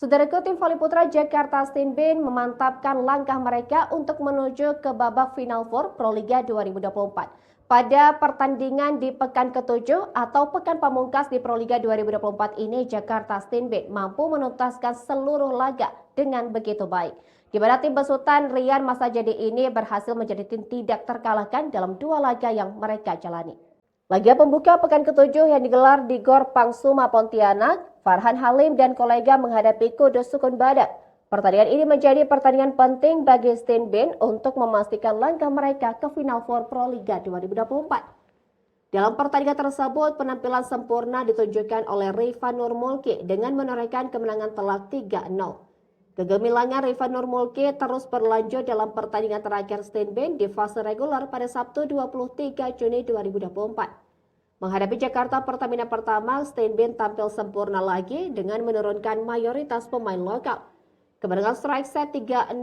Saudaraku, tim voli putra Jakarta Stinbin memantapkan langkah mereka untuk menuju ke babak Final Four Proliga 2024. Pada pertandingan di pekan ke-7 atau pekan pamungkas di Proliga 2024 ini, Jakarta Stinbin mampu menuntaskan seluruh laga dengan begitu baik. Di mana tim besutan Rian Masajadi ini berhasil menjadi tim tidak terkalahkan dalam dua laga yang mereka jalani. Laga pembuka pekan ke-7 yang digelar di Gor Pangsuma Pontianak, Farhan Halim dan kolega menghadapi Kudus Sukun Badak. Pertandingan ini menjadi pertandingan penting bagi Stinbin untuk memastikan langkah mereka ke Final Four Proliga 2024. Dalam pertandingan tersebut, penampilan sempurna ditunjukkan oleh Rifa Nurmulki dengan menorehkan kemenangan telak 3-0. Kegemilangan Rifa Nurmulki terus berlanjut dalam pertandingan terakhir Stinbin di fase reguler pada Sabtu 23 Juni 2024. Menghadapi Jakarta Pertamina pertama, Stinbin tampil sempurna lagi dengan menurunkan mayoritas pemain lokal. Kemenangan strike set 3-0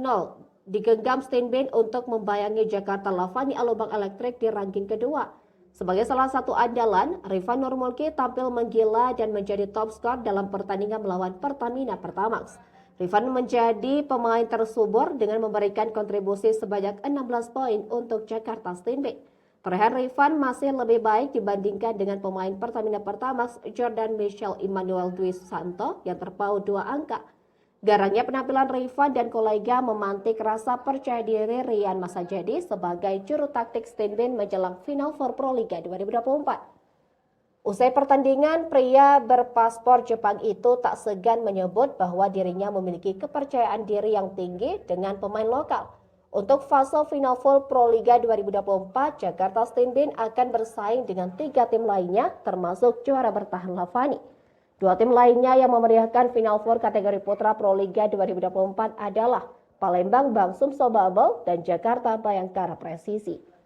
digenggam Stinbin untuk membayangi Jakarta Lavani Alubang Elektrik di ranking kedua. Sebagai salah satu andalan, Rifa Nurmulki tampil menggila dan menjadi top skor dalam pertandingan melawan Pertamina Pertamax. Rifan menjadi pemain tersubur dengan memberikan kontribusi sebanyak 16 poin untuk Jakarta Stinbin. Perolehan Rifan masih lebih baik dibandingkan dengan pemain Pertamina Pertamax Jordan Michel Emmanuel Dwi Susanto yang terpaut 2 angka. Garangnya penampilan Rifan dan kolega memantik rasa percaya diri Rian Masajadi sebagai juru taktik Stinbin menjelang Final Four Proliga 2024. Usai pertandingan, pria berpaspor Jepang itu tak segan menyebut bahwa dirinya memiliki kepercayaan diri yang tinggi dengan pemain lokal. Untuk fase Final Four Proliga 2024, Jakarta Stinbin akan bersaing dengan 3 tim lainnya, termasuk juara bertahan Lavani. 2 tim lainnya yang memeriahkan Final Four kategori putra Proliga 2024 adalah Palembang Bangsum Sobabel dan Jakarta Bayangkara Presisi.